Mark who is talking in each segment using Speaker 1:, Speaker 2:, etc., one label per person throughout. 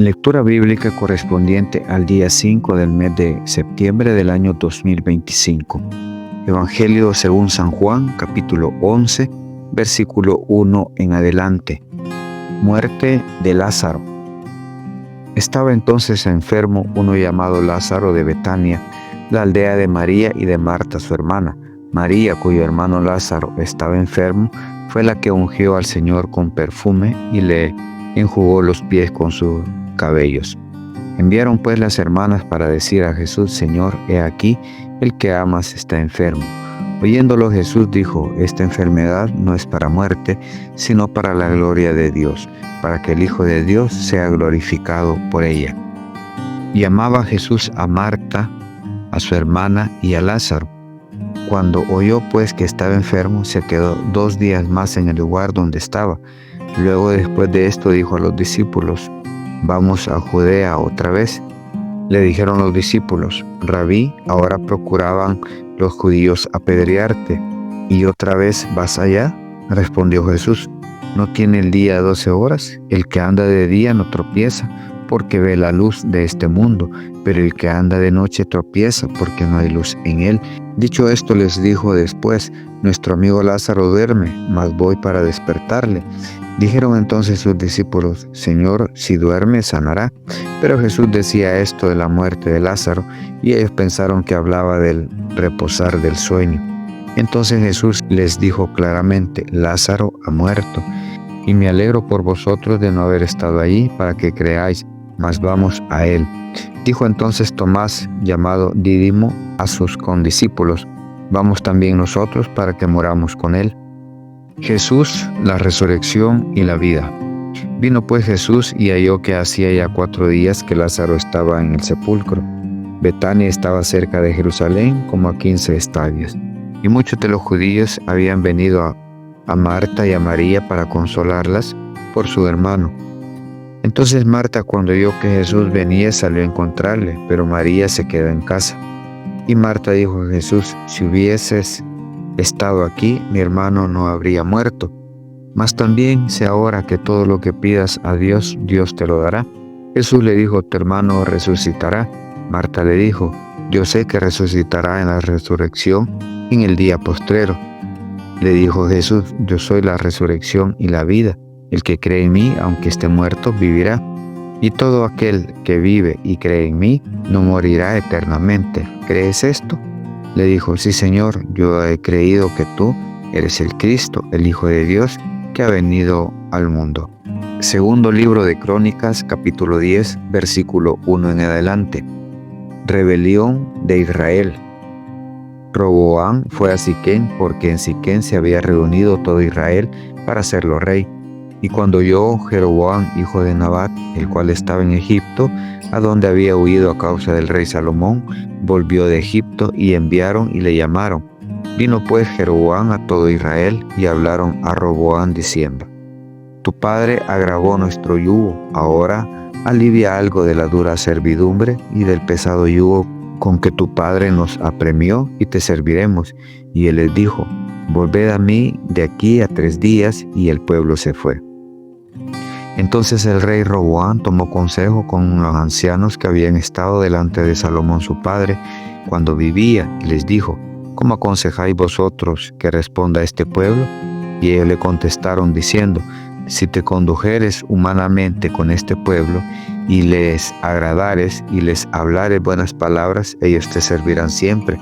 Speaker 1: Lectura bíblica correspondiente al día 5 del mes de septiembre del año 2025. Evangelio según San Juan, capítulo 11, versículo 1 en adelante. Muerte de Lázaro. Estaba entonces enfermo uno llamado Lázaro de Betania, la aldea de María y de Marta su hermana. María, cuyo hermano Lázaro estaba enfermo, fue la que ungió al Señor con perfume y le enjugó los pies con sus cabellos. Enviaron pues las hermanas para decir a Jesús: Señor, he aquí, el que amas está enfermo. Oyéndolo Jesús dijo: Esta enfermedad no es para muerte, sino para la gloria de Dios, para que el Hijo de Dios sea glorificado por ella. Y amaba Jesús a Marta, a su hermana y a Lázaro. Cuando oyó pues que estaba enfermo, se quedó 2 días más en el lugar donde estaba. Luego, después de esto, dijo a los discípulos: Vamos a Judea otra vez. Le dijeron los discípulos: Rabí, ahora procuraban los judíos apedrearte, ¿y otra vez vas allá? Respondió Jesús: ¿No tiene el día 12 horas? El que anda de día no tropieza, porque ve la luz de este mundo, pero el que anda de noche tropieza, porque no hay luz en él. Dicho esto, les dijo después: Nuestro amigo Lázaro duerme, mas voy para despertarle. Dijeron entonces sus discípulos: Señor, si duerme, sanará. Pero Jesús decía esto de la muerte de Lázaro, y ellos pensaron que hablaba del reposar del sueño. Entonces Jesús les dijo claramente: Lázaro ha muerto, y me alegro por vosotros de no haber estado allí para que creáis, mas vamos a él. Dijo entonces Tomás, llamado Dídimo, a sus condiscípulos: Vamos también nosotros para que moramos con él. Jesús, la resurrección y la vida. Vino pues Jesús y halló que hacía ya 4 días que Lázaro estaba en el sepulcro. Betania estaba cerca de Jerusalén, como a 15 estadios. Y muchos de los judíos habían venido a Marta y a María para consolarlas por su hermano. Entonces Marta, cuando oyó que Jesús venía, salió a encontrarle, pero María se quedó en casa. Y Marta dijo a Jesús: Si hubieses estado aquí, mi hermano no habría muerto. Mas también sé ahora que todo lo que pidas a Dios, Dios te lo dará. Jesús le dijo: Tu hermano resucitará. Marta le dijo: Yo sé que resucitará en la resurrección en el día postrero. Le dijo Jesús: Yo soy la resurrección y la vida. El que cree en mí, aunque esté muerto, vivirá. Y todo aquel que vive y cree en mí, no morirá eternamente. ¿Crees esto? Le dijo: Sí, Señor, yo he creído que tú eres el Cristo, el Hijo de Dios, que ha venido al mundo. Segundo libro de Crónicas, capítulo 10, versículo 1 en adelante. Rebelión de Israel. Roboam fue a Siquem, porque en Siquem se había reunido todo Israel para hacerlo rey. Y cuando oyó Jeroboam, hijo de Nabat, el cual estaba en Egipto, a donde había huido a causa del rey Salomón, volvió de Egipto y enviaron y le llamaron. Vino pues Jeroboam a todo Israel y hablaron a Roboam diciendo: Tu padre agravó nuestro yugo, ahora alivia algo de la dura servidumbre y del pesado yugo con que tu padre nos apremió, y te serviremos. Y él les dijo: Volved a mí de aquí a 3 días. Y el pueblo se fue. Entonces el rey Roboam tomó consejo con los ancianos que habían estado delante de Salomón su padre cuando vivía, y les dijo: ¿Cómo aconsejáis vosotros que responda a este pueblo? Y ellos le contestaron diciendo: Si te condujeres humanamente con este pueblo, y les agradares y les hablares buenas palabras, ellos te servirán siempre.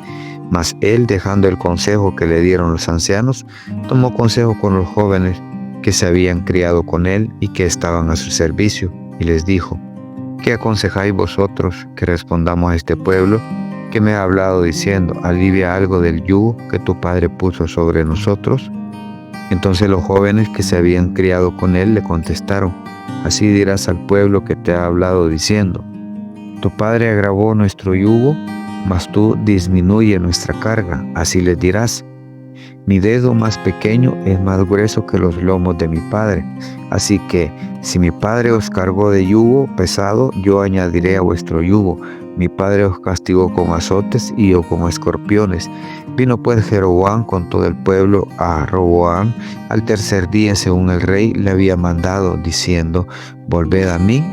Speaker 1: Mas él, dejando el consejo que le dieron los ancianos, tomó consejo con los jóvenes que se habían criado con él y que estaban a su servicio, y les dijo: ¿Qué aconsejáis vosotros que respondamos a este pueblo que me ha hablado diciendo: Alivia algo del yugo que tu padre puso sobre nosotros? Entonces los jóvenes que se habían criado con él le contestaron: Así dirás al pueblo que te ha hablado diciendo: Tu padre agravó nuestro yugo, mas tú disminuye nuestra carga. Así les dirás: Mi dedo más pequeño es más grueso que los lomos de mi padre. Así que, si mi padre os cargó de yugo pesado, yo añadiré a vuestro yugo. Mi padre os castigó con azotes y yo con escorpiones. Vino pues Jeroboam con todo el pueblo a Roboam al 3er día, según el rey le había mandado, diciendo: Volved a mí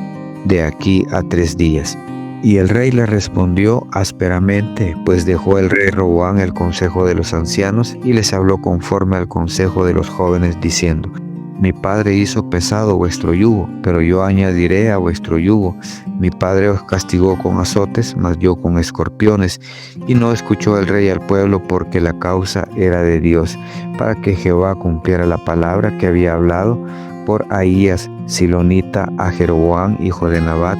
Speaker 1: de aquí a 3 días. Y el rey le respondió ásperamente, pues dejó el rey Roboam el consejo de los ancianos y les habló conforme al consejo de los jóvenes, diciendo: Mi padre hizo pesado vuestro yugo, pero yo añadiré a vuestro yugo. Mi padre os castigó con azotes, mas yo con escorpiones. Y no escuchó el rey al pueblo, porque la causa era de Dios, para que Jehová cumpliera la palabra que había hablado por Ahías silonita a Jeroboam, hijo de Nabat.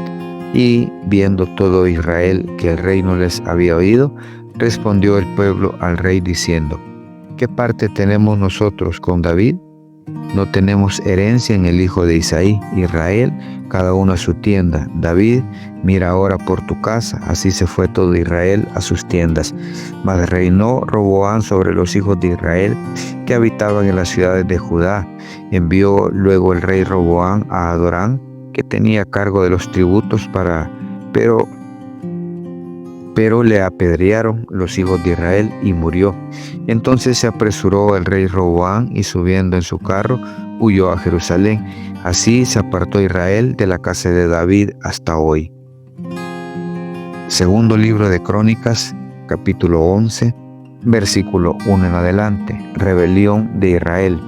Speaker 1: Y viendo todo Israel que el rey no les había oído, respondió el pueblo al rey diciendo: ¿Qué parte tenemos nosotros con David? No tenemos herencia en el hijo de Isaí. Israel, cada uno a su tienda. David, mira ahora por tu casa. Así se fue todo Israel a sus tiendas. Mas reinó Roboam sobre los hijos de Israel que habitaban en las ciudades de Judá. Envió luego el rey Roboam a Adorán, que tenía cargo de los tributos, pero le apedrearon los hijos de Israel y murió. Entonces se apresuró el rey Roboam y subiendo en su carro huyó a Jerusalén. Así se apartó Israel de la casa de David hasta hoy. Segundo libro de Crónicas, capítulo 11, versículo 1 en adelante. Rebelión de Israel.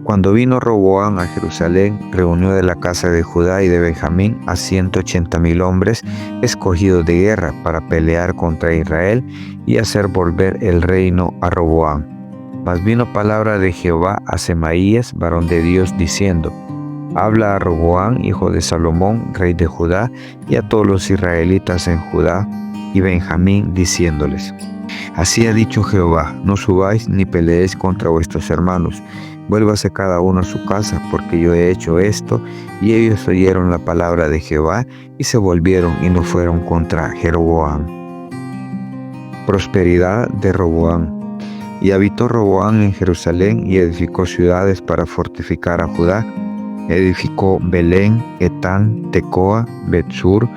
Speaker 1: Cuando vino Roboam a Jerusalén, reunió de la casa de Judá y de Benjamín a 180,000 hombres escogidos de guerra para pelear contra Israel y hacer volver el reino a Roboam. Mas vino palabra de Jehová a Semaías, varón de Dios, diciendo: Habla a Roboam, hijo de Salomón, rey de Judá, y a todos los israelitas en Judá y Benjamín, diciéndoles: Así ha dicho Jehová, no subáis ni peleéis contra vuestros hermanos. Vuélvase cada uno a su casa, porque yo he hecho esto. Y ellos oyeron la palabra de Jehová y se volvieron y no fueron contra Jeroboam. Prosperidad de Roboam. Y habitó Roboam en Jerusalén y edificó ciudades para fortificar a Judá. Edificó Belén, Etán, Tecoa, Betsur,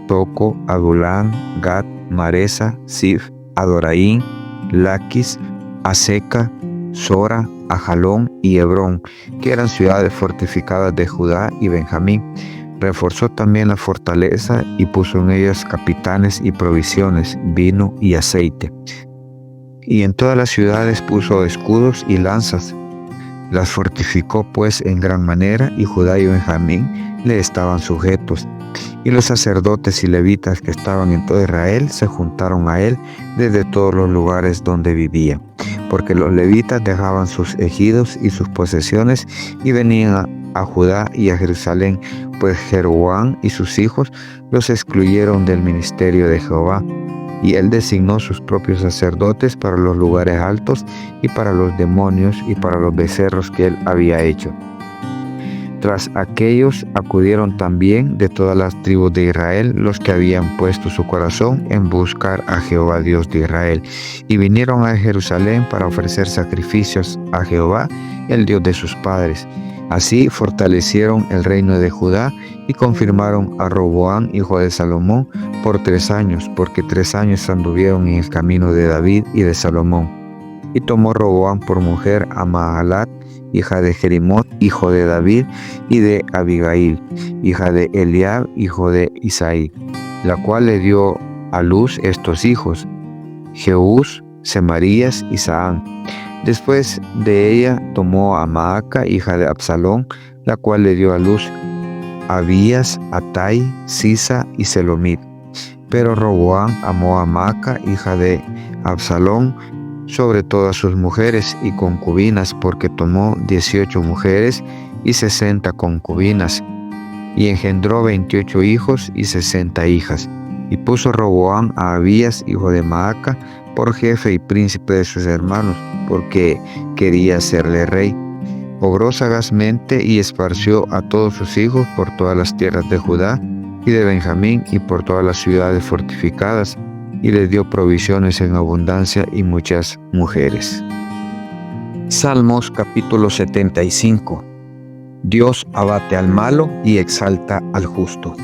Speaker 1: Toco, Adulán, Gat, Maresa, Sif, Adoraín, Laquis, Aseca, Sora, Ajalón y Hebrón, que eran ciudades fortificadas de Judá y Benjamín. Reforzó también la fortaleza y puso en ellas capitanes y provisiones, vino y aceite. Y en todas las ciudades puso escudos y lanzas. Las fortificó pues en gran manera, y Judá y Benjamín le estaban sujetos. Y los sacerdotes y levitas que estaban en todo Israel se juntaron a él desde todos los lugares donde vivía, porque los levitas dejaban sus ejidos y sus posesiones y venían a Judá y a Jerusalén, pues Jeroboam y sus hijos los excluyeron del ministerio de Jehová. Y él designó sus propios sacerdotes para los lugares altos y para los demonios y para los becerros que él había hecho. Tras aquellos acudieron también de todas las tribus de Israel los que habían puesto su corazón en buscar a Jehová Dios de Israel, y vinieron a Jerusalén para ofrecer sacrificios a Jehová, el Dios de sus padres. Así fortalecieron el reino de Judá y confirmaron a Roboam, hijo de Salomón, por 3 años, porque 3 años anduvieron en el camino de David y de Salomón. Y tomó Roboam por mujer a Mahalat, hija de Jerimot, hijo de David, y de Abigail, hija de Eliab, hijo de Isaí, la cual le dio a luz estos hijos: Jeús, Semarías y Saán. Después de ella tomó a Maaca, hija de Absalón, la cual le dio a luz Abías, Atai, Sisa y Selomit. Pero Roboam amó a Maaca, hija de Absalón, sobre todas sus mujeres y concubinas, porque tomó 18 mujeres y 60 concubinas, y engendró 28 hijos y 60 hijas. Y puso Roboam a Abías, hijo de Maaca, por jefe y príncipe de sus hermanos, porque quería hacerle rey. Obró sagazmente y esparció a todos sus hijos por todas las tierras de Judá y de Benjamín y por todas las ciudades fortificadas, y les dio provisiones en abundancia y muchas mujeres. Salmos capítulo 75. Dios abate al malo y exalta al justo.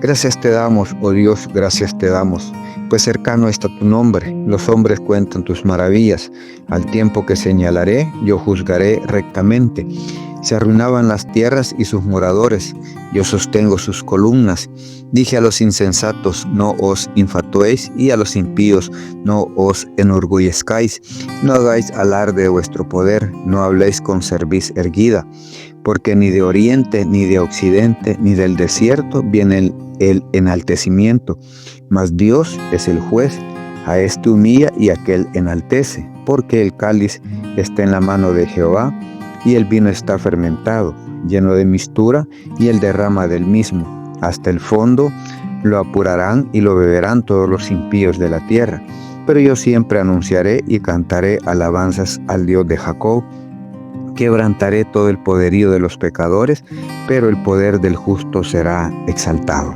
Speaker 1: Gracias te damos, oh Dios, gracias te damos, pues cercano está tu nombre. Los hombres cuentan tus maravillas. Al tiempo que señalaré, yo juzgaré rectamente. Se arruinaban las tierras y sus moradores. Yo sostengo sus columnas. Dije a los insensatos, no os infatuéis, y a los impíos, no os enorgullezcáis. No hagáis alarde de vuestro poder, no habléis con cerviz erguida, porque ni de oriente, ni de occidente, ni del desierto viene el enaltecimiento. Mas Dios es el juez, a este humilla y a aquel enaltece, porque el cáliz está en la mano de Jehová, y el vino está fermentado, lleno de mistura, y él derrama del mismo. Hasta el fondo lo apurarán y lo beberán todos los impíos de la tierra. Pero yo siempre anunciaré y cantaré alabanzas al Dios de Jacob. Quebrantaré todo el poderío de los pecadores, pero el poder del justo será exaltado.